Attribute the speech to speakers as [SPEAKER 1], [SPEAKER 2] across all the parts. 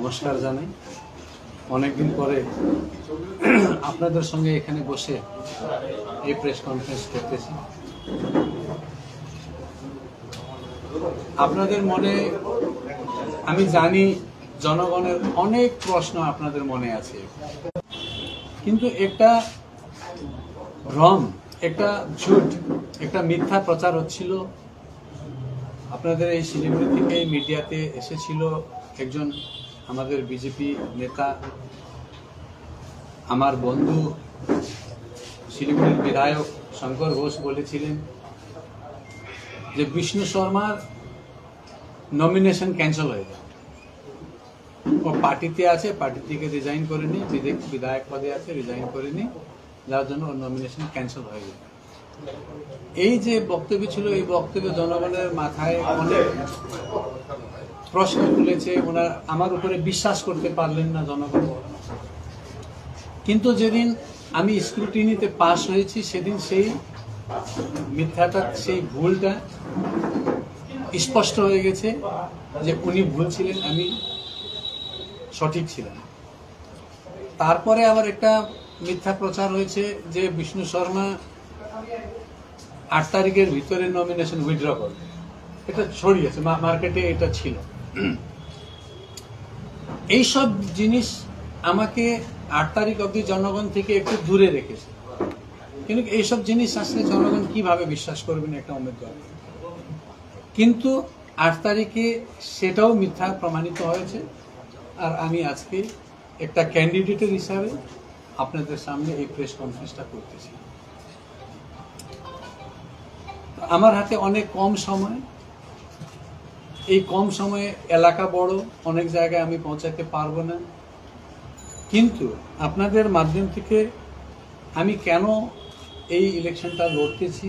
[SPEAKER 1] নমস্কার জানাই। অনেকদিন পরে আপনাদের সঙ্গে এখানে বসে এই প্রেস কনফারেন্স করতেছি। আপনাদের মনে আমি জানি জনগণের অনেক প্রশ্ন আপনাদের মনে আছে, কিন্তু একটা ভ্রম, একটা ঝুট, একটা মিথ্যা প্রচার হচ্ছিল। আপনাদের এই শিলিগুড়ি থেকে মিডিয়াতে এসেছিল একজন আমাদের বিজেপি নেতা, আমার বন্ধু শিলিগুড়ির বিধায়ক শঙ্কর ঘোষ বলেছিলেন যে বিষ্ণু শর্মার নমিনেশন ক্যান্সেল হয়ে যাবে। ও পার্টিতে আছে, পার্টি থেকে রিজাইন করে নি, বিধায়ক পদে আছে, রিজাইন করে নি, যার জন্য ওর নমিনেশন ক্যান্সেল হয়ে যাবে। এই যে বক্তব্য ছিল, এই বক্তব্য জনগণের মাথায় অনেক প্রশ্ন তুলেছে। ওনারা আমার উপরে বিশ্বাস করতে পারলেন না জনগণ। কিন্তু যেদিন আমি স্ক্রুটিনিতে পাস হয়েছি, সেদিন সেই মিথ্যাটা, সেই ভুলটা স্পষ্ট হয়ে গেছে যে উনি ভুল ছিলেন, আমি সঠিক ছিলাম। তারপরে আবার একটা মিথ্যা প্রচার হয়েছে যে বিষ্ণু শর্মা 8 তারিখের ভিতরে নমিনেশন উইথড্র করবে। এটা ছড়িয়েছে, মার্কেটে এটা ছিল। এইসব জিনিস আমাকে 8 তারিখ অবধি জনগণ থেকে একটু দূরে রেখেছে। কিন্তু এইসব জিনিস আসলে জনগণ কিভাবে বিশ্বাস করবেন একটা উমেদওয়ার? কিন্তু 8 তারিখে সেটাও মিথ্যা প্রমাণিত হয়েছে। আর আমি আজকে একটা ক্যান্ডিডেটের হিসাবে আপনাদের সামনে এই প্রেস কনফারেন্সটা করতেছি। আমার হাতে অনেক কম সময়, এই কম সময়ে এলাকা বড়, অনেক জায়গায় আমি পৌঁছাতে পারবো না। কিন্তু আপনাদের মাধ্যম থেকে আমি কেন এই ইলেকশনটা লড়তেছি,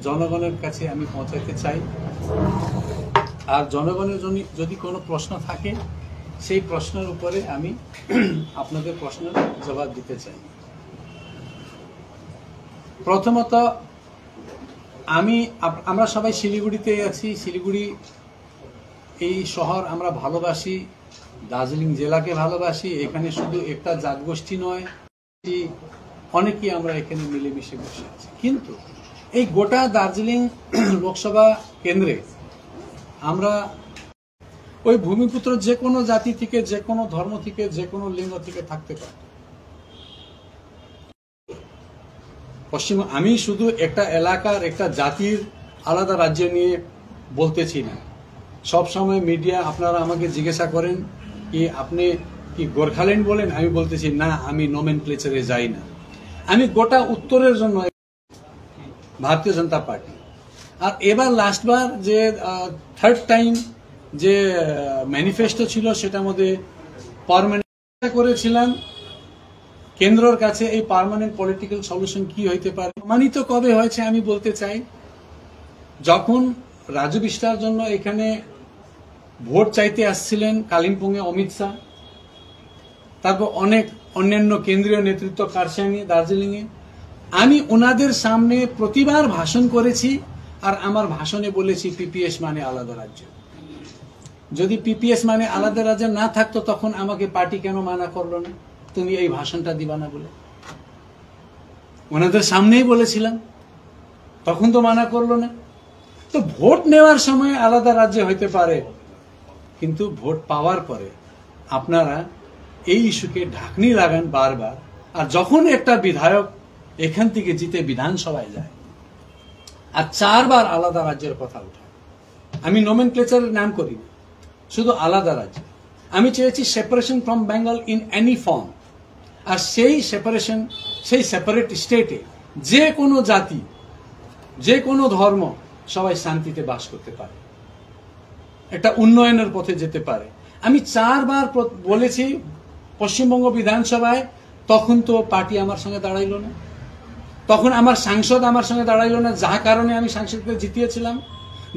[SPEAKER 1] জনগণের কাছে আমি পৌঁছাতে চাই। আর জনগণের জন্য যদি কোনো প্রশ্ন থাকে, সেই প্রশ্নের উপরে আমি আপনাদের প্রশ্নের জবাব দিতে চাই। প্রথমত, আমরা সবাই শিলিগুড়িতে আছি। শিলিগুড়ি এই শহর আমরা ভালোবাসি, দার্জিলিং জেলাকে ভালোবাসি। এখানে শুধু একটা জাতগোষ্ঠী নয়, অনেকেই আমরা এখানে মিলেমিশে বসে আছি। কিন্তু এই গোটা দার্জিলিং লোকসভা কেন্দ্রে আমরা ওই ভূমিপুত্র যে কোনো জাতি থেকে, যে কোনো ধর্ম থেকে, যে কোনো লিঙ্গ থেকে থাকতে পারে। আমি শুধু একটা এলাকার, একটা জাতির আলাদা রাজ্য নিয়ে বলতেছি না। সব সময় মিডিয়া আপনারা আমাকে জিজ্ঞাসা করেন কি আপনি কি গোর্খাল্যান্ড বলেন? আমি বলতেছি না, আমি নমেনক্লেচারে যাই না। আমি গোটা উত্তরের জন্য ভারতীয় জনতা পার্টি। আর এবার লাস্টবার যে থার্ড টাইম যে ম্যানিফেস্টো ছিল, সেটার মধ্যে পার্মানেন্ট করেছিলাম কেন্দ্রের কাছে এই পার্মানেন্ট পলিটিক্যাল সলিউশন কি হইতে পারে। প্রমাণিত কবে হয়েছে আমি বলতে চাই, যখন রাজু বিষ্টার জন্য এখানে ভোট চাইতে আসছিলেন কালিম্পংয়ে অমিত শাহ, তারপর অনেক অন্যান্য কেন্দ্রীয় নেতৃত্ব কারসাংয়ে, দার্জিলিংয়ে, আমি ওনাদের সামনে প্রতিবার ভাষণ করেছি। আর আমার ভাষণে বলেছি পিপিএস মানে আলাদা রাজ্য। যদি পিপিএস মানে আলাদা রাজ্য না থাকতো, তখন আমাকে পার্টি কেন মানা করলো না তুমি এই ভাষণটা দিবা না বলে? ওনাদের সামনেই বলেছিলাম, তখন তো মানা করলো না। তো ভোট নেওয়ার সময় আলাদা রাজ্য হইতে পারে, কিন্তু ভোট পাওয়ার পরে আপনারা এই ইস্যুকে ঢাকনি লাগান বারবার। আর যখন একটা বিধায়ক এখান থেকে জিতে বিধানসভায় যায় আর 4 বার আলাদা রাজ্যের কথা উঠায়, আমি নোমেনক্লেচারের নাম করি না, শুধু আলাদা রাজ্য। আমি চেয়েছি separation from Bengal in any form. আর সেই সেপারেশন, সেই সেপারেট স্টেটে যে কোনো জাতি, যে কোনো ধর্ম সবাই শান্তিতে বাস করতে পারে, একটা উন্নয়নের পথে যেতে পারে। আমি 4 বার বলেছি পশ্চিমবঙ্গ বিধানসভায়, তখন তো পার্টি আমার সঙ্গে দাঁড়াইল না, তখন আমার সাংসদ আমার সঙ্গে দাঁড়াইল না, যার কারণে আমি সাংসদকে জিতিয়েছিলাম,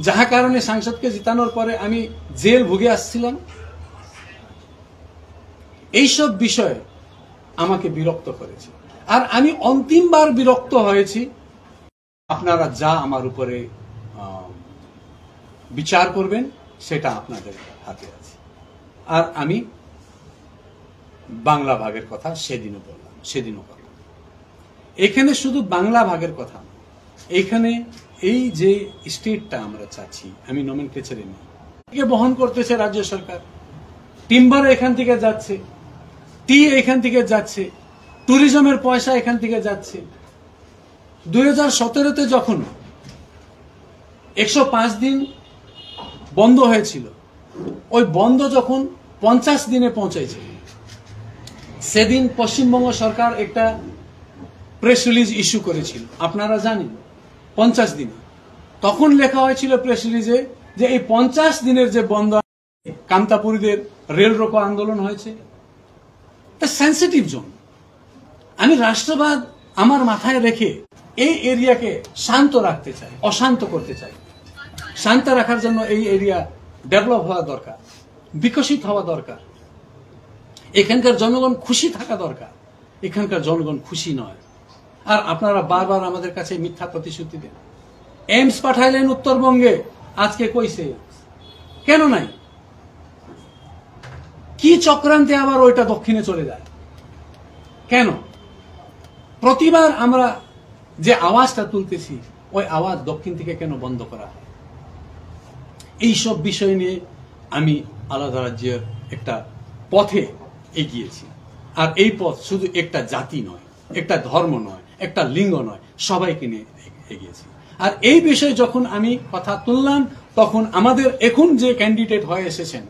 [SPEAKER 1] যার কারণে সাংসদকে জিতানোর পরে আমি জেল ভুগে আসছিলাম। এইসব বিষয় আমাকে বিরক্ত করেছে। আর আমি অন্তিমবার বিরক্ত হয়েছি, আপনারা যা আমার উপরে বিচার করবেন সেটা আপনাদের হাতে আছে। আর আমি বাংলা ভাগের কথা সেদিনও বললাম, সেদিনও বললাম। এখানে শুধু বাংলা ভাগের কথা না, এখানে এই যে স্টেটটা আমরা চাচ্ছি, আমি নমেনক্লেচারে নেই, বহন করতেছে রাজ্য সরকার। টিম্বার এখান থেকে যাচ্ছে, টি এখান থেকে যাচ্ছে, ট্যুরিজমের পয়সা এখান থেকে যাচ্ছে। 2017-তে যখন 105 দিন বন্ধ হয়েছিল, ওই বন্ধ যখন 50 দিনে পৌঁছেছে, সেদিন পশ্চিমবঙ্গ সরকার একটা প্রেস রিলিজ ইস্যু করেছিল, আপনারা জানেন, 50 দিনে। তখন লেখা হয়েছিল প্রেস রিলিজে যে এই 50 দিনের যে বন্ধ, কামতাপুরীদের রেল রোকো আন্দোলন হয়েছে, সেন্সিটিভ জোন। আমি রাষ্ট্রবাদ আমার মাথায় রেখে এই এরিয়াকে শান্ত রাখতে চাই, অশান্ত করতে চাই। শান্ত রাখার জন্য এই এরিয়া ডেভেলপ হওয়া দরকার, বিকশিত হওয়া দরকার, এখানকার জনগণ খুশি থাকা দরকার। এখানকার জনগণ খুশি নয়। আর আপনারা বারবার আমাদের কাছে মিথ্যা প্রতিশ্রুতি দেন। এইমস পাঠাইলেন উত্তরবঙ্গে, আজকে কইছে কেন নাই? কি চক্রান্তে আবার ওইটা দক্ষিণে চলে যায় কেন? প্রতিবার আমরা যে আওয়াজটা তুলতেছি, ওই আওয়াজ দক্ষিণ থেকে কেন বন্ধ করা হয়? এইসব বিষয় নিয়ে আমি আলাদা রাজ্যের একটা পথে এগিয়েছি। আর এই পথ শুধু একটা জাতি নয়, একটা ধর্ম নয়, একটা লিঙ্গ নয়, সবাইকে নিয়ে এগিয়েছি। আর এই বিষয়ে যখন আমি কথা তুললাম, তখন আমাদের এখন যে ক্যান্ডিডেট হয়ে এসেছেন,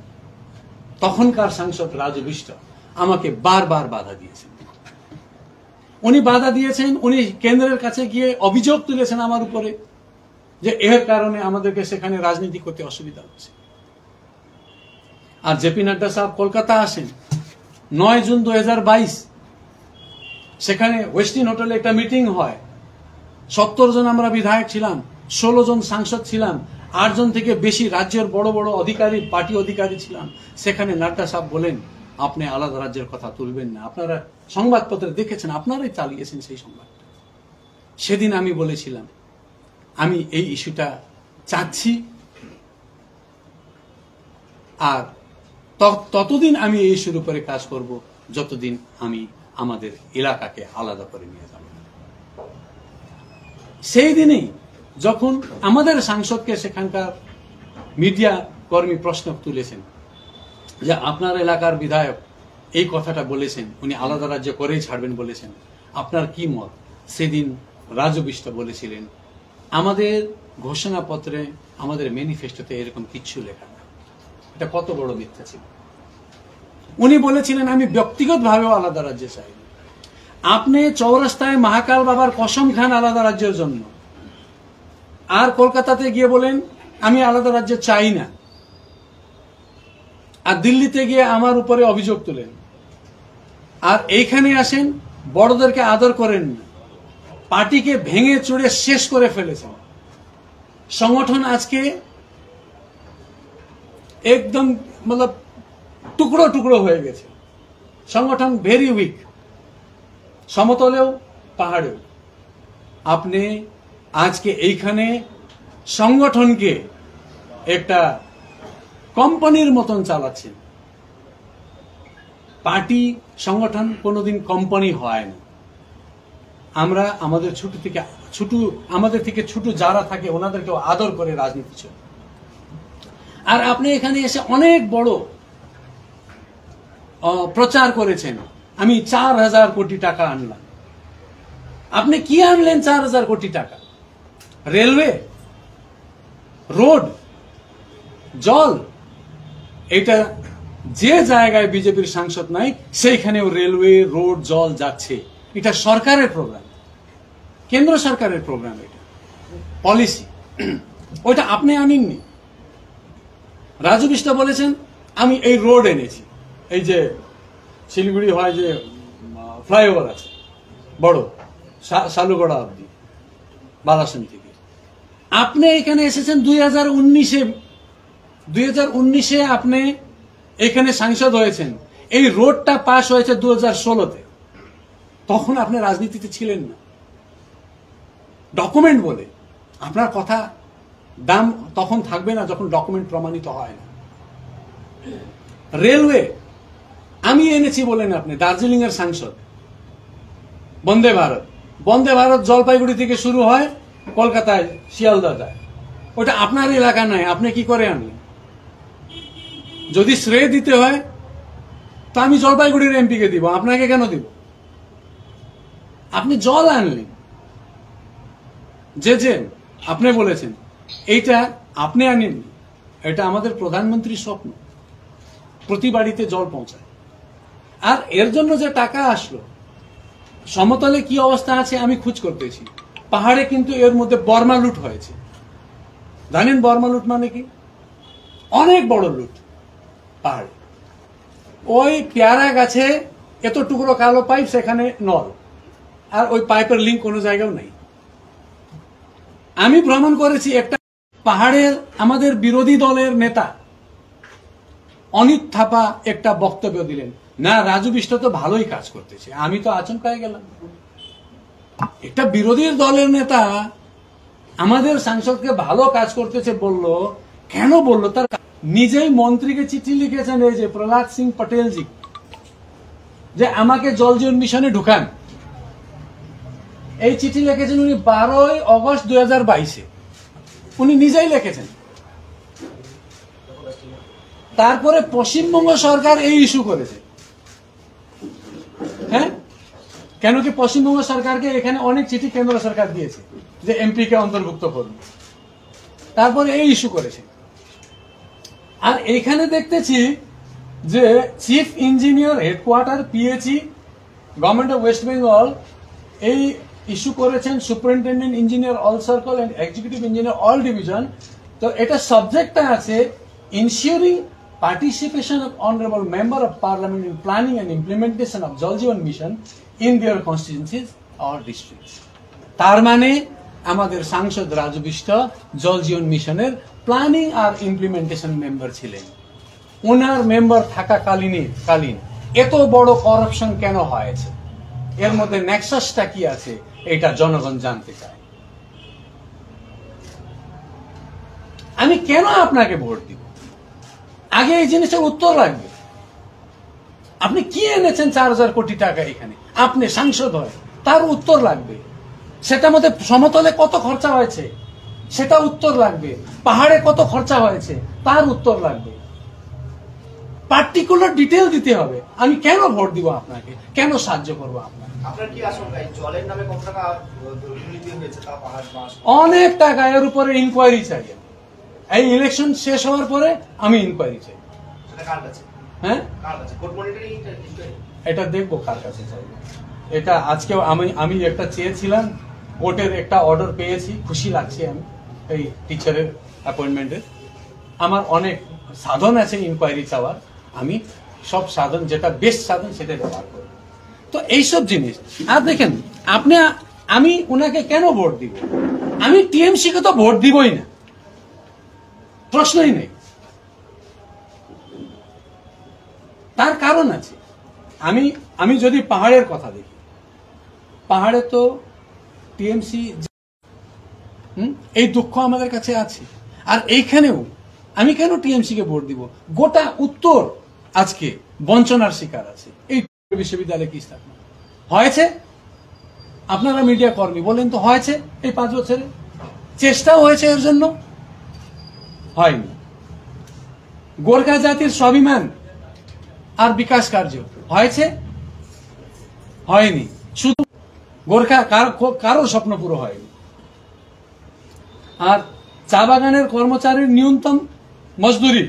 [SPEAKER 1] তখনকার সাংসদ রাজু বিষ্ট আমাকে বারবার বাধা দিয়েছেন। উনি বাধা দিয়েছেন, উনি কেন্দ্রের কাছে গিয়ে অভিযোগ তুলেছেন আমার উপরে যে এর কারণে আমাদেরকে সেখানে রাজনীতি করতে অসুবিধা হচ্ছে। আর জেপি নাড্ডা সাহেব কলকাতা আসেন 9 জুন 2022, সেখানে ওয়েস্টিন হোটেলে একটা মিটিং হয়। 70 জন আমরা বিধায়ক ছিলাম, 16 জন সাংসদ ছিলাম, 8 জন থেকে বেশি রাজ্যের বড় বড় অধিকারী, পার্টি অধিকারী ছিলাম। সেখানে নাড্ডা সাহেব বলেন, আপনি আলাদা রাজ্যের কথা তুলবেন না। আপনারা সংবাদপত্রে দেখেছেন, আপনারাই চালিয়েছেন সেই সংবাদটা। সেদিন আমি বলেছিলাম, আমি এই ইস্যুটা চাচ্ছি, আর ততদিন আমি এই ইস্যুর উপরে কাজ করব যতদিন আমি আমাদের এলাকাকে আলাদা করে নিয়ে যাব। সেই দিনেই যখন আমাদের সাংসদকে সেখানকার মিডিয়া কর্মী প্রশ্ন তুলেছেন যে আপনার এলাকার বিধায়ক এই কথাটা বলেছেন, উনি আলাদা রাজ্য করেই ছাড়বেন বলেছেন, আপনার কি মত? সেদিন রাজু বিষ্ট বলেছিলেন, আমাদের ঘোষণাপত্রে, আমাদের ম্যানিফেস্টোতে এরকম কিচ্ছু লেখা নেই। এটা কত বড় মিথ্যা ছিল। উনি বলেছিলেন আমি ব্যক্তিগতভাবেও আলাদা রাজ্য চাই। আপনি চৌরাস্তায় মহাকাল বাবার কসম খান আলাদা রাজ্যের জন্য, আর কলকাতাতে গিয়ে বলেন আমি আলাদা রাজ্য চাই না, আর দিল্লিতে গিয়ে আমার উপরে অভিযোগ তোলেন। আর এইখানে আসেন, বড়দেরকে আদর করেন না, পার্টিকে ভেঙে চুড়ে শেষ করে ফেলেছেন। সংগঠন আজকে একদম মতলব টুকরো টুকরো হয়ে গেছে। সংগঠন ভেরি উইক, সমতলেও পাহাড়েও। আপনি আজকে এইখানে সংগঠনকে একটা কোম্পানির মতন চালাচ্ছেন। পার্টি সংগঠন কোনোদিন কোম্পানি হয় না। আমরা আমাদের আমাদের থেকে ছোট যারা থাকে ওনাদেরকেও আদর করে রাজনীতি চলে। আর আপনি এখানে এসে অনেক বড় প্রচার করেছেন, আমি 4000 কোটি টাকা আনলাম। আপনি কি আনলেন 4000 কোটি টাকা? রেলওয়ে, রোড, জল। এটা যে জায়গায় বিজেপির সাংসদ নাই সেইখানেও রেলওয়ে, রোড, জল যাচ্ছে। এটা সরকারের প্রোগ্রাম, কেন্দ্র সরকারের প্রোগ্রাম, এটা পলিসি। ওইটা আপনি আনেননি। রাজু বিষ্ট বলেছেন আমি এই রোড এনেছি, এই যে শিলিগুড়ি হয় যে ফ্লাইওভার আছে বড়, শালুগড়া অব্দি, বালাসন থেকে। আপনি এখানে এসেছেন 2019-এ আপনি এখানে সাংসদ হয়েছেন। এই রোডটা পাস হয়েছে 2016-তে। তখন আপনি রাজনীতিতে ছিলেন না। ডকুমেন্ট বলে আপনার কথা দাম তখন থাকবে না যখন ডকুমেন্ট প্রমাণিত হয় না। রেলওয়ে আমি এনেছি বলেন আপনি, দার্জিলিং এর সাংসদ। বন্দে ভারত, বন্দে ভারত জলপাইগুড়ি থেকে শুরু হয়, কলকাতায় শিয়ালদা যায়। ওটা আপনার এলাকা নয়, আপনি কি করে আনলেন? যদি শ্রেয় দিতে হয় তো আমি জলপাইগুড়ির এমপি কে দিব, আপনাকে কেন দিব? আপনি জল আনলেন, যে আপনি বলেছেন এইটা আপনি আনেননি, এটা আমাদের প্রধানমন্ত্রীর স্বপ্ন, প্রতি বাড়িতে জল পৌঁছায়। আর এর জন্য যে টাকা আসলো, সমতলে কি অবস্থা আছে আমি খোঁজ করতেছি, পাহাড়ে কিন্তু এর মধ্যে বর্মা লুট হয়েছে। জানেন বর্মা লুট মানে কি? অনেক বড় লুট পাহাড়ে। ওই পেয়ারা গাছে এত টুকরো কালো পাইপ, সেখানে নল, আর ওই পাইপের লিঙ্ক কোনো জায়গাও নাই। আমি ভ্রমণ করেছি, একটা পাহাড়ের আমাদের বিরোধী দলের নেতা অনিত থাপা একটা বক্তব্য দিলেন, না রাজু বিষ্ট তো ভালোই কাজ করতেছে। আমি তো আচমকায় গেলাম, একটা বিরোধী দলের নেতা আমাদের সাংসদকে ভালো কাজ করতেছে বললো। কেন বললো? তার নিজেই মন্ত্রীকে চিঠি লিখেছেন, এই যে প্রহ্লাদ সিং পটেল জি, যে আমাকে জল জীবন মিশনে ঢুকান। এই চিঠি লিখেছেন উনি 12 অগস্ট 2022-এ, উনি নিজেই লিখেছেন। তারপরে পশ্চিমবঙ্গ সরকার এই ইস্যু করেছে। হ্যাঁ, কেন কি পশ্চিমবঙ্গ সরকারকে এখানে অনেক চিঠি কেন্দ্র সরকার দিয়েছে যে এমপি কে অন্তর্ভুক্ত করুন, তারপরে এই ইস্যু করেছে। আর এখানে দেখতেছি যে chief engineer headquarter PHE government of West Bengal এই ইস্যু করেছেন, superintendent engineer all circle and executive engineer all division. তো এটা সাবজেক্টটা আছে ensuring participation of honorable member of parliament in planning and implementation of Jal Jeevan Mission in their constituencies or districts. তার মানে আমাদের সাংসদ রাজু বিষ্ট জল জীবন মিশনের প্ল্যানিং আর ইমপ্লিমেন্টেশন মেম্বার ছিলেন। ওনার মেম্বার থাকাকালীন এত বড় করাপশন কেন হয়েছে, এর মধ্যে নেক্সাসটা কি আছে, এটা জনগণ জানতে চায়। আমি কেন আপনাকে ভোট দিব? আগে এই জিনিসটার উত্তর লাগবে। আপনি কি এনেছেন 4000 কোটি টাকা এখানে, আপনি সাংসদ হয়, তার উত্তর লাগবে। সেটার মধ্যে সমতলে কত খরচা হয়েছে সেটা উত্তর লাগবে, পাহাড়ে কত খরচা হয়েছে তার উত্তর লাগবে, পার্টিকুলার ডিটেল দিতে হবে। আমি কেন ভোট দিব আপনাকে, কেন সাহায্য করবো আপনাকে?
[SPEAKER 2] আপনার কি আশঙ্কা জলের নামে কত টাকা দুর্নীতি হয়েছে? তা পাহাড় বাস
[SPEAKER 1] অনেক টাকা, এর উপরে ইনকোয়ারি চাই। এই ইলেকশন শেষ হওয়ার পরে আমি ইনকোয়ারি চাই। হ্যাঁ, এটা দেখবো কার কাছে চাইবো। এটা আজকেও আমি একটা চেয়েছিলাম, কোর্টের একটা অর্ডার পেয়েছি, খুশি লাগছে। আমি এই টিচারের অ্যাপয়েন্টমেন্টের আমার অনেক সাধন আছে ইনকোয়ারি চাওয়ার, আমি সব সাধন যেটা বেস্ট সাধন সেটা ব্যবহার করব। তো এইসব জিনিস। আর দেখেন আমি ওনাকে কেন ভোট দিব? আমি টিএমসি কে তো ভোট দিবই না, প্রশ্নই নেই। তার কারণ আছে। আমি যদি পাহাড়ের কথা দেখি, পাহাড়ে তো টিএমসি, এই দুঃখ আমাদের কাছে আছে। আর এইখানেও আমি কেন টিএমসি কে ভোট দিব? গোটা উত্তর আজকে বঞ্চনার শিকার আছে। এই বিশ্ববিদ্যালয় কি স্থাপনা হয়েছে? আপনারা মিডিয়া কর্মী বলেন তো, হয়েছে? এই 5 বছরে চেষ্টাও হয়েছে, এর জন্য হয়নি। গোর্খা জাতির স্বাভিমান আর বিকাশ কার্য হয়েছে? হয়নি। শুধু গোর্খা কারো স্বপ্ন পুরো হয়নি। আর চা বাগানের কর্মচারীর ন্যূনতম মজদুরি,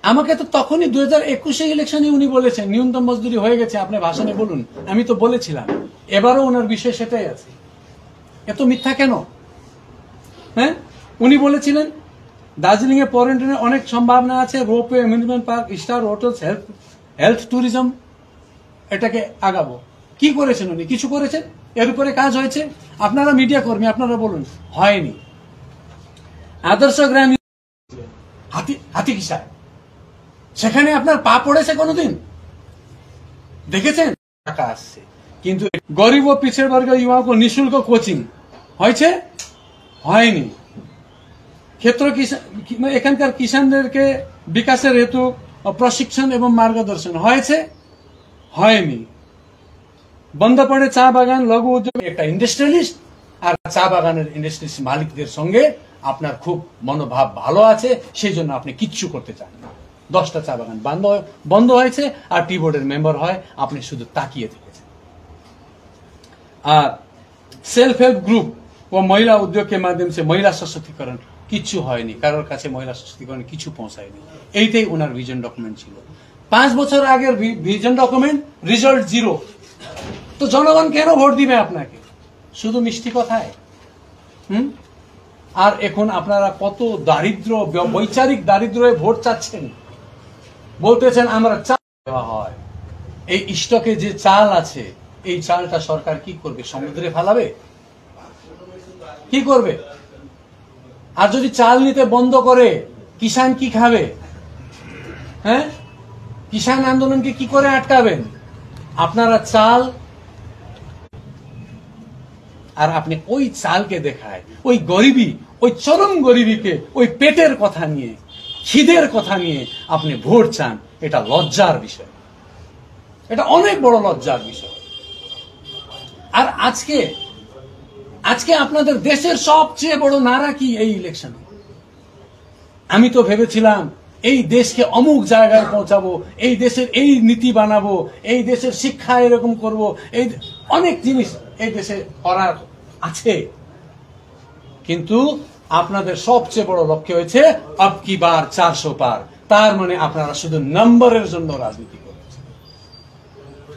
[SPEAKER 1] আমাকে তো তখনই 2021 ইলেকশনে উনি বলেছেন ন্যূনতম মজদুরি হয়ে গেছে, আপনি ভাষণে বলুন। আমি তো বলেছিলাম, এবারও ওনার বিষয় সেটাই আছে। এত মিথ্যা কেন? হ্যাঁ, উনি বলেছিলেন দার্জিলিং এ পর্যটনের অনেক সম্ভাবনা আছে, ropeway, amusement park, star hotels, health tourism, এটাকে আগাবো। কি করেছেন উনি? কিছু করেছেন? এর উপরে কাজ হয়েছে? আপনারা মিডিয়া কর্মী, আপনারা বলুন হয়নি। আদর্শ গ্রাম হাতিকিসায়, সেখানে আপনার পা পড়েছে কোনোদিন? দেখেছেন? টাকা আসছে, কিন্তু গরিব ও পিছিয়ে বর্গ युवाओं को निःशुल्क কোচিং হয়েছে? হয়নি। ক্ষেত্র এখানকার কিষানদেরকে বিকাশের হেতু প্রশিক্ষণ এবং মার্গদর্শন হয়েছে? হয়নি। বন্ধ পড়ে চা বাগান, লঘু উদ্যোগ। একটা ইন্ডাস্ট্রিয়ালিস্ট আর চা বাগানের ইন্ডাস্ট্রিয়ালিস্ট মালিকদের সঙ্গে আপনার খুব মনোভাব ভালো আছে, সেই জন্য আপনি কিচ্ছু করতে চান না। 10টা চা বাগান বন্ধ হয়েছে আর টি বোর্ডের মেম্বার হয়, আপনি শুধু তাকিয়ে থেকেছেন। আর সেলফ হেল্প গ্রুপ ও মহিলা উদ্যোগ के माध्यम से মহিলা সশক্তিকরণ কিচ্ছু হয়নি, কারোর কাছে মহিলা সশক্তিকরণ কিছু পৌঁছায়নি। এইটাই ওনার ভিজন ডকুমেন্ট ছিল। 5 বছর আগের ভিজন ডকুমেন্ট, রেজাল্ট 0। তো জনগণ কেন ভোট দিবে আপনাকে? শুধু মিষ্টি কথায়। আর এখন আপনারা কত দারিদ্র, বৈচারিক দারিদ্র্যে ভোট চাচ্ছেন, বলতেছেন আমরা চাল দেওয়া হয়। এই স্টকে যে চাল আছে, এই চালটা সরকার কি করবে? সমুদ্রে ফেলাবে? কি করবে? আর যদি চাল নিতে বন্ধ করে কিষান কি খাবে? হ্যাঁ, কিষান আন্দোলনকে কি করে আটকাবেন? আপনারা চাল, আর আপনি ওই চালকে দেখায় ওই গরিবী, ওই চরম গরিবীকে, ওই পেটের কথা নিয়ে, খিদের কথা নিয়ে আপনি ভোট চান। এটা লজ্জার বিষয়, এটা অনেক বড় লজ্জার বিষয়। আর আজকে আপনাদের দেশের সবচেয়ে বড় নারা কি এই ইলেকশনে? আমি তো ভেবেছিলাম এই দেশকে অমুক জায়গায় পৌঁছাবো, এই দেশের এই নীতি বানাবো, এই দেশের শিক্ষা এরকম করব, এই অনেক জিনিস এই দেশে করার আছে। কিন্তু আপনাদের সবচেয়ে বড় লক্ষ্য হয়েছে আব কি বার 400 পার। তার মানে আপনারা শুধু নম্বরের জন্য রাজনীতি করতেছেন,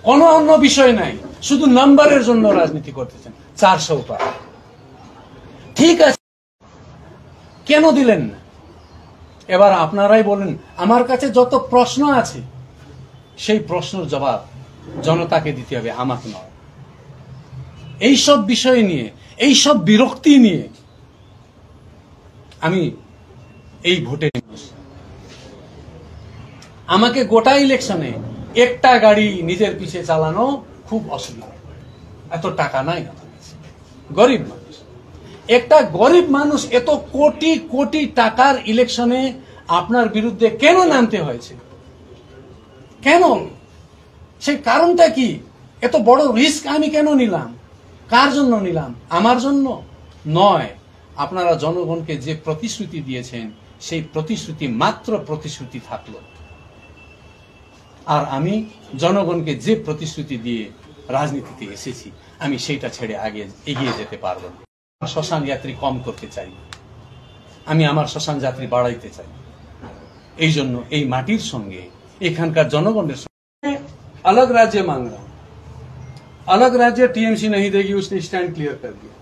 [SPEAKER 1] কোনো অন্য বিষয় নাই, শুধু নম্বরের জন্য রাজনীতি করতেছেন। 400 পার, ঠিক আছে, কেন দিলেন না? এবার আপনারাই বলেন। আমার কাছে যত প্রশ্ন আছে সেই প্রশ্নের জবাব জনতাকে দিতে হবে, আমাকে নয়। এইসব বিষয় নিয়ে, এইসব বিরক্তি নিয়ে আমি এই ভোটে, আমাকে গোটা ইলেকশনে একটা গাড়ি নিজের পিছে চালানো খুব অসুবিধা। এত টাকা নাই আমার কাছে, গরিব মানুষ। একটা গরিব মানুষ এত কোটি কোটি টাকার ইলেকশনে আপনার বিরুদ্ধে কেন নামতে হয়েছে? কেন? সেই কারণটা কি? এত বড় রিস্ক আমি কেন নিলাম? কার জন্য নিলাম? আমার জন্য নয়। আপনারা জনগণকে যে প্রতিশ্রুতি দিয়েছেন, সেই প্রতিশ্রুতি মাত্র প্রতিশ্রুতি থাকলো। আর আমি জনগণকে যে প্রতিশ্রুতি দিয়ে রাজনীতিতে এসেছি, আমি সেইটা ছেড়ে আগে এগিয়ে যেতে পারবো না। শ্মশান যাত্রী কম করতে চাই, আমি আমার শ্মশান যাত্রী বাড়াইতে চাই। এই জন্য এই মাটির সঙ্গে, এখানকার জনগণের সঙ্গে अलग राज्य मांग रहा हूं। अलग राज्य टीएमसी नहीं देगी, उसने स्टैंड क्लियर कर दिया।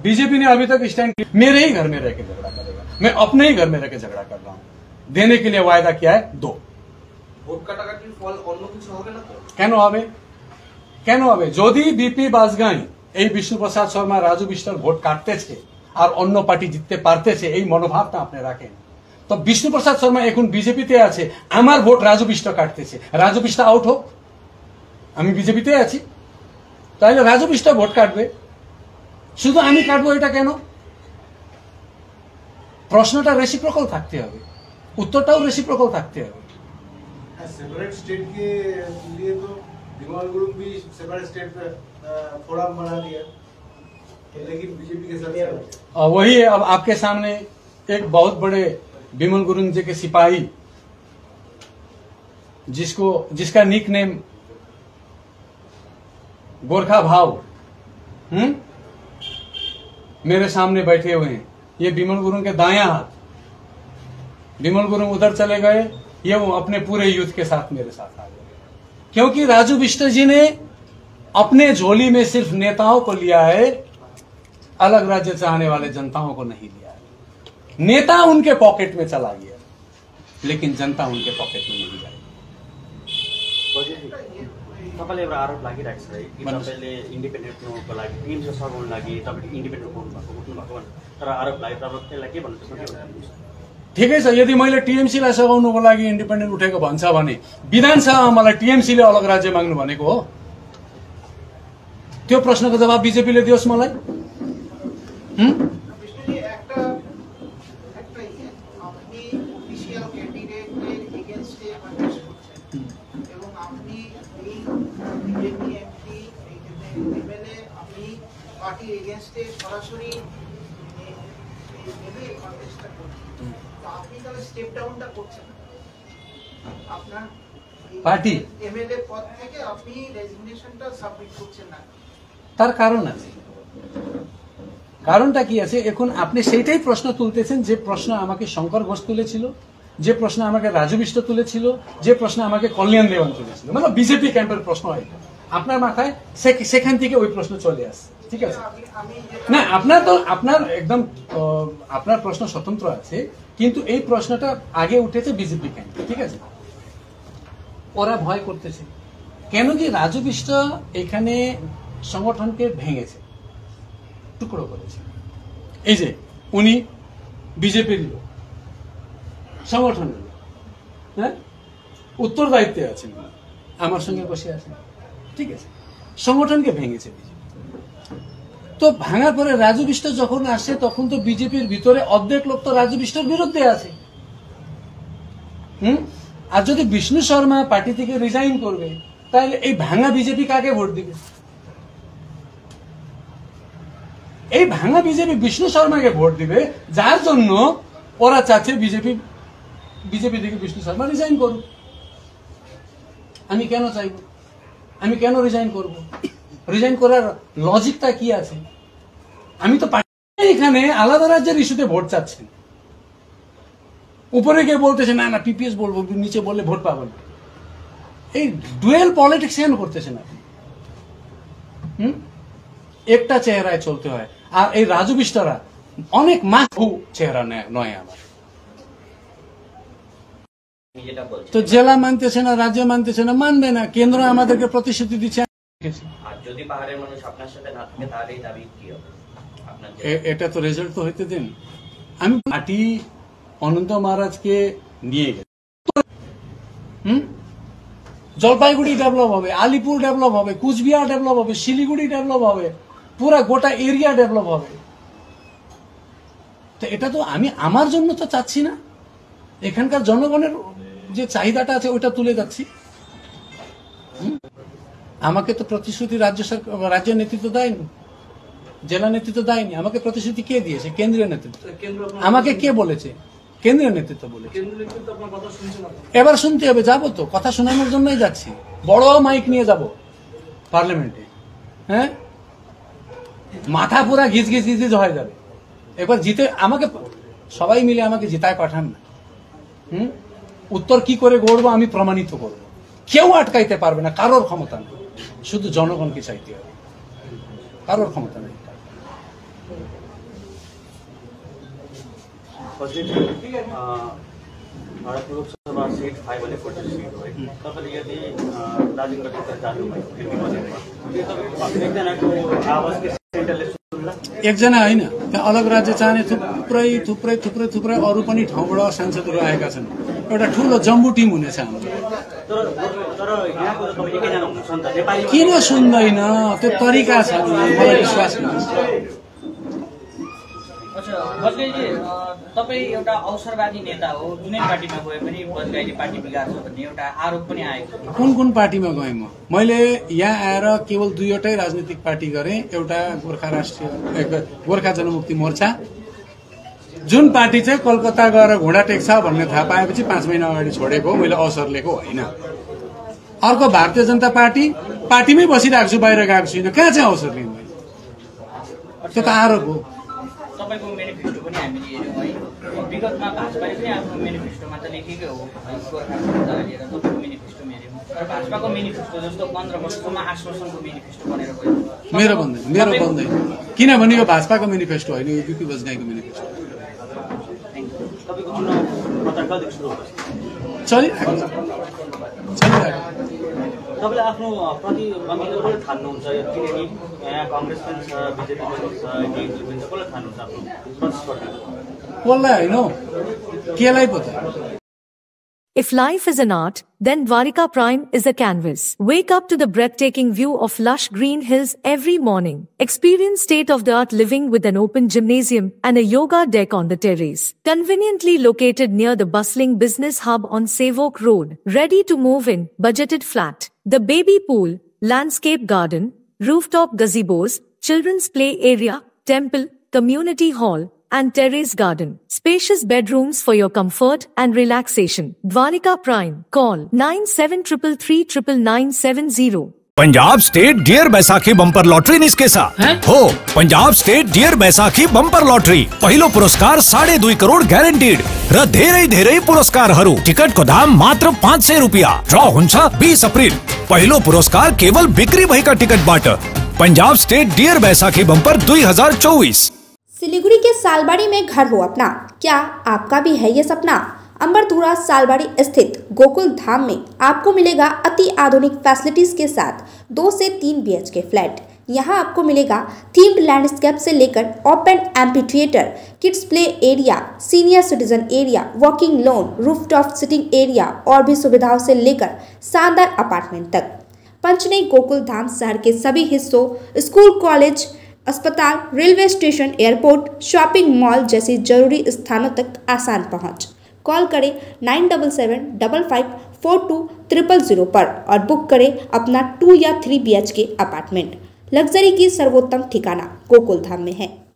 [SPEAKER 1] बीजेपी ने अभी तक स्टैंड, मेरे ही घर में रह के झगड़ा करेगा, मैं अपने ही घर में रह के झगड़ा कर रहा हूं। देने के लिए वायदा किया है 2।
[SPEAKER 2] ভোট কাটাকাটির ফল অন্য কিছু হবে না তো?
[SPEAKER 1] কেন হবে? কেন হবে? যদি বিপি বাসগাঁই, এই বিষ্ণুপ্রসাদ শর্মা, রাজু বিষ্টার ভোট কাটতেছে আর অন্য পার্টি জিততে পারতেছে, এই মনোভাবটা আপনি রাখেন, তো বিষ্ণুপ্রসাদ শর্মা এখন বিজেপিতে আছে, আমার ভোট রাজু বিষ্ট কাটতেছে, রাজু বিষ্ট আউট হোক, আমি বিজেপিতে আছি, তাহলে রাজু বিষ্ট ভোট কাটবে, শুধু আমি কাটবো এটা কেন? প্রশ্নটা রেসিপ্রোকাল থাকতে হবে, উত্তরটাও রেসিপ্রোকাল থাকতে হবে।
[SPEAKER 3] सेपरेट स्टेट के लिए तो विमल गुरुंग भी सेपरेट स्टेट फोरम बना दिया, लेकिन बीजेपी के साथ
[SPEAKER 1] वही अब आपके सामने एक बहुत बड़े विमल गुरुंग जी के सिपाही, जिसका निक नेम गोरखा भाव, मेरे सामने बैठे हुए हैं। ये विमल गुरुंग के दायां हाथ। विमल गुरुंग उधर चले गए, ये वो अपने पूरे यूथ के साथ मेरे साथ आ गए, क्योंकि राजू बिष्ट जी ने अपने झोली में सिर्फ नेताओं को लिया है, अलग राज्य चाहने वाले जनताओं को नहीं लिया है। नेता उनके पॉकेट में चला गया, लेकिन जनता उनके पॉकेट में नहीं जाएगी।
[SPEAKER 4] तपाईँले एउटा आरोप लागिरहेको छ है कि तपाईँले इन्डिपेन्डेन्ट हुनुको लागि, टिएमसी सघाउनु लागि तपाईँले इन्डिपेन्डेन्ट उठ्नु भएको भनेर, तर आरोप लाग्यो। तपाईँ त्यसलाई के भन्नु, त्यसमा के भन्नुहुन्छ?
[SPEAKER 1] ठिकै छ, यदि मैले टिएमसीलाई सघाउनुको लागि इन्डिपेन्डेन्ट उठेको भन्छ भने विधानसभामा मलाई टिएमसीले अलग राज्य माग्नु भनेको हो? त्यो प्रश्नको जवाब बिजेपीले दियोस् मलाई।
[SPEAKER 5] একটা আপনি অফিশিয়াল ক্যান্ডিডেটের এগেইনস্ট পার্টির এগেনস্টে সরাসরি নেবে কন্টেস্টটা করছে, তো আপনি তাহলে স্টেপ ডাউনটা করছেন না। আপনার
[SPEAKER 1] পার্টি
[SPEAKER 5] এমএলএ পদ থেকে আপনি রেজিগনেশনটা সাবমিট করছেন না।
[SPEAKER 1] তার কারণ আছে। কারণটা কি আছে? এখন আপনি সেইটাই প্রশ্ন তুলতেছেন যে প্রশ্ন আমাকে শঙ্কর ঘোষ তুলেছিল, যে প্রশ্ন আমাকে রাজু বিষ্ট তুলেছিল, যে প্রশ্ন আমাকে কল্যাণ দেওয়ান তুলেছিল, মানে বিজেপি ক্যাম্পের প্রশ্ন হয়। আপনার মাথায় সেখান থেকে ওই প্রশ্ন চলে আসছে, ঠিক আছে? না, আপনার একদম আপনার প্রশ্ন স্বতন্ত্র আছে, কিন্তু এই প্রশ্নটা আগে উঠেছে বিজেপি ক্যাম্পে, ঠিক আছে? ওরা ভয় করতেছে কেন? কি রাজু বিষ্ট এখানে সংগঠনকে ভেঙেছে, টুকরো করেছে। এই যে উনি বিজেপির লোক, সংগঠনের লোক, হ্যাঁ, উত্তরদায়িত্বে আছেন, আমার সঙ্গে বসে আছেন, ঠিক আছে? সংগঠনকে ভেঙেছে বিজেপি। তো ভাঙার পরে রাজু বিষ্ট যখন আসে তখন তো বিজেপির ভিতরে অর্ধেক লোক তো রাজু বিষ্টর বিরুদ্ধে আছে। আর যদি বিষ্ণু শর্মা পার্টি থেকে রিজাইন করবে, তাহলে এই ভাঙা বিজেপি কাকে ভোট দিবে? এই ভাঙা বিজেপি বিষ্ণু শর্মাকে ভোট দিবে, যার জন্য ওরা চাচ্ছে বিজেপি থেকে বিষ্ণু শর্মা রিজাইন করুক। আমি কেন চাইব? আমি কেন রিজাইন করব? রিজাইন করার লজিকটা কি আছে? আমি তো এখানে আলাদা রাজ্যের ইস্যুতে ভোট চাচ্ছি, উপরে গিয়ে বলতেছে না না পিপিএস বলবো, নিচে বললে ভোট পাবেন। এই ডুয়েল পলিটিক্স কেন করতেছেন আপনি? একটা চেহারায় চলতে হয়। আর এই রাজু বিষ্টরা অনেক মাথু চেহারা নয় আমার। তো জেলা মানতেছে না, রাজ্য মানতেছে না, মানবে না। কেন্দ্র আমাদেরকে প্রতিশ্রুতি দিচ্ছে।
[SPEAKER 4] আর যদি পাহাড়ের মানুষ আপনার সাথে না থাকে তাহলে এই দাবি কি হবে?
[SPEAKER 1] এটা তো রেজাল্ট তো হইতে দিন। আমি পার্টি অনন্ত মহারাজকে নিয়ে গেছি। জলপাইগুড়ি ডেভেলপ হবে, আলিপুর ডেভেলপ হবে, কুচবিহার ডেভেলপ হবে, শিলিগুড়ি ডেভেলপ হবে, পুরা গোটা এরিয়া ডেভেলপ হবে। তো এটা তো আমি আমার জন্য তো চাচ্ছি না, এখানকার জনগণের যে চাহিদাটা আছে ওইটা তুলে যাচ্ছি। আমাকে তো প্রতিশ্রুতি রাজ্য নেতৃত্ব দেয়নি, জেলা নেতৃত্ব দেয়নি। আমাকে প্রতিশ্রুতি কে দিয়েছে? কেন্দ্রীয় নেতৃত্ব। আমাকে কে বলেছে? কেন্দ্রীয় নেতৃত্ব বলেছে। এবার শুনতে হবে, যাবো তো, কথা শোনানোর জন্যই যাচ্ছি। বড় মাইক নিয়ে যাব পার্লামেন্টে, হ্যাঁ, মাথা পুরা ঘিচ হয়ে যাবে। এবার জিতে আমাকে সবাই মিলে আমাকে জিতায় পাঠান না। উত্তর কি করে গড়বো আমি প্রমাণিত করবো। কেউ আটকাইতে পারবে না, কারোর ক্ষমতা নেই। শুধু জনগণকে চাইতে হবে, কারোর ক্ষমতা নেই।
[SPEAKER 4] भारत लोकसभा सीट 5 वाले 40 सीट हो तपाईँले यदि दार्जिलिङबाट जानुभयो एकजनाको आवाजको सेन्टरले सुन्ला,
[SPEAKER 1] एकजना होइन, त्यहाँ अलग राज्य चाहने थुप्रै थुप्रै थुप्रै थुप्रै अरू पनि ठाउँबाट सांसदहरू आएका छन्। एउटा ठुलो जम्बू टिम हुनेछ हाम्रो।
[SPEAKER 4] तर यहाँको त तपाईँ एकैजना हुनुहुन्छ नि त, नेपाली
[SPEAKER 1] किन सुन्दैन? त्यो तरिका छ, मलाई विश्वास गर्नुहोस्।
[SPEAKER 6] बजगाईजी, तपाईँ एउटा अवसरवादी नेता हो, जुनै पार्टीमा गए पनि बजगाईले पार्टी बिगार्छ भन्ने एउटा आरोप पनि आएको छ।
[SPEAKER 1] कुन पार्टीमा गएँ म? मैले यहाँ आएर केवल दुईवटै राजनीतिक पार्टी गरेँ। एउटा गोर्खा जनमुक्ति मोर्चा, जुन पार्टी चाहिँ कलकत्ता गएर घोडा टेक्छ भन्ने थाहा पाएपछि 5 महिना अगाडि छोडेको, मैले अवसर लिएको होइन। अर्को भारतीय जनता पार्टीमै बसिरहेको छु, बाहिर गएको छुइनँ। कहाँ चाहिँ अवसर लिनु? त्यो त आरोप हो।
[SPEAKER 6] तपाईँको मेनिफेस्टो पनि हामीले हेऱ्यौँ है, विगतमा भाजपाले पनि आफ्नो मेनिफेस्टोमा त लेखेकै हो गोर्खाको मुद्दालाई लिएर। तपाईँको मेनिफेस्टो हेऱ्यौँ, र भाजपाको मेनिफेस्टो जस्तो 15 वर्षसम्म आश्वासनको मेनिफेस्टो बनेर गयो।
[SPEAKER 1] मेरो बन्दैन, किनभने यो भाजपाको मेनिफेस्टो होइन, यो बिपी बजगाईको मेनिफेस्टो।
[SPEAKER 4] तपाईँको चुनाव प्रचार कहिलेदेखि सुरु हुन्छ?
[SPEAKER 1] चलिरहेको।
[SPEAKER 4] तपाईँले आफ्नो प्रतिद्वन्दी कसले ठान्नुहुन्छ? किनकि यहाँ काङ्ग्रेस पनि छ, बिजेपी पनि छ, डिएमके पनि छ, कसले ठान्नुहुन्छ आफ्नो प्रतिस्पर्धी?
[SPEAKER 1] कसलाई होइन, केलाई पो त।
[SPEAKER 7] If life is an art, then Dwarika Prime is a canvas. Wake up to the breathtaking view of lush green hills every morning. Experience state-of-the-art living with an open gymnasium and a yoga deck on the terrace. Conveniently located near the bustling business hub on Savok Road. Ready to move in, budgeted flat. The baby pool, landscape garden, rooftop gazebos, children's play area, temple, community hall, and terrace garden. Spacious bedrooms for your comfort and relaxation. Dwarika Prime. Call 9733399970.
[SPEAKER 8] Punjab state dear Baisakhi bumper lottery निस्के हो Punjab state dear Baisakhi bumper lottery पहिलो पुरस्कार 2.5 करोड़ ग्यारेंटीड र धेरै पुरस्कार ticket को दाम मात्र 500 रुपया ड्रॉ हुन्छ 20 अप्रिल पहिलो पुरस्कार केवल बिक्री भएका टिकटबाट Punjab state dear Baisakhi bumper 2024।
[SPEAKER 9] Siliguri के सालबाड़ी में घर हो अपना, क्या आपका भी है ये सपना? अंबरधुरा सालबाड़ी स्थित गोकुल धाम में आपको मिलेगा अति आधुनिक फैसिलिटीज के साथ 2 से 3 BHK फ्लैट। यहाँ आपको मिलेगा थीम्ड लैंडस्केप से लेकर open amphi theatre, kids play area, senior citizen area, walking lawn, rooftop sitting area और भी सुविधाओं से लेकर शानदार अपार्टमेंट तक। पंचनई गोकुल धाम शहर के सभी हिस्सों, स्कूल, कॉलेज, अस्पताल, railway station, airport, shopping mall जैसी जरूरी स्थानों तक आसान पहुँच। कॉल करें 9755542000 पर और बुक करें अपना 2 या 3 BHK अपार्टमेंट। लग्जरी की सर्वोत्तम ठिकाना गोकुल धाम में है।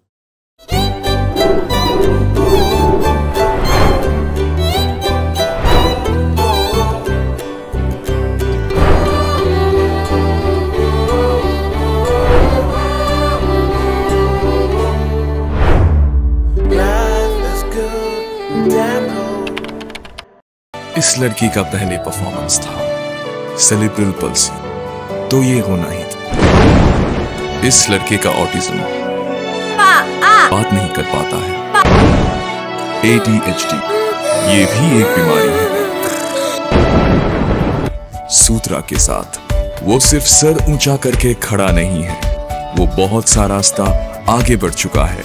[SPEAKER 10] इस लड़की का पहले परफॉर्मेंस था सेलिब्रल पल्सी, तो ये होना ही था। इस लड़के का ऑटिज्म, बात नहीं कर पाता है। ADHD ये भी एक बीमारी है। सूत्रा के साथ वो सिर्फ सर ऊंचा करके खड़ा नहीं है, वो बहुत सा रास्ता आगे बढ़ चुका है।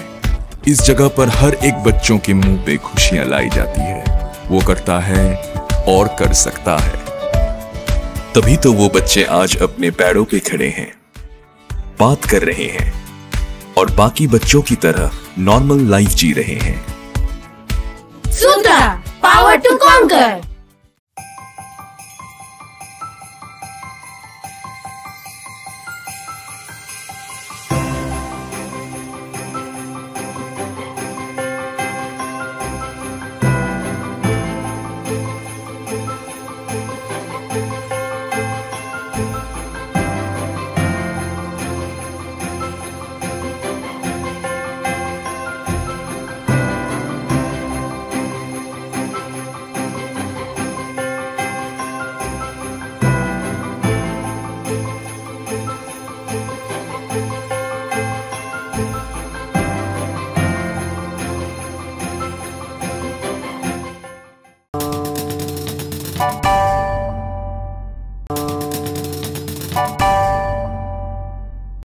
[SPEAKER 10] इस जगह पर हर एक बच्चों के मुंह पे खुशियां लाई जाती है। वो करता है और कर सकता है, तभी तो वो बच्चे आज अपने पैरों पे खड़े हैं, बात कर रहे हैं और बाकी बच्चों की तरह नॉर्मल लाइफ जी रहे हैं।
[SPEAKER 11] सूत्रा, पावर टू कॉन्कर।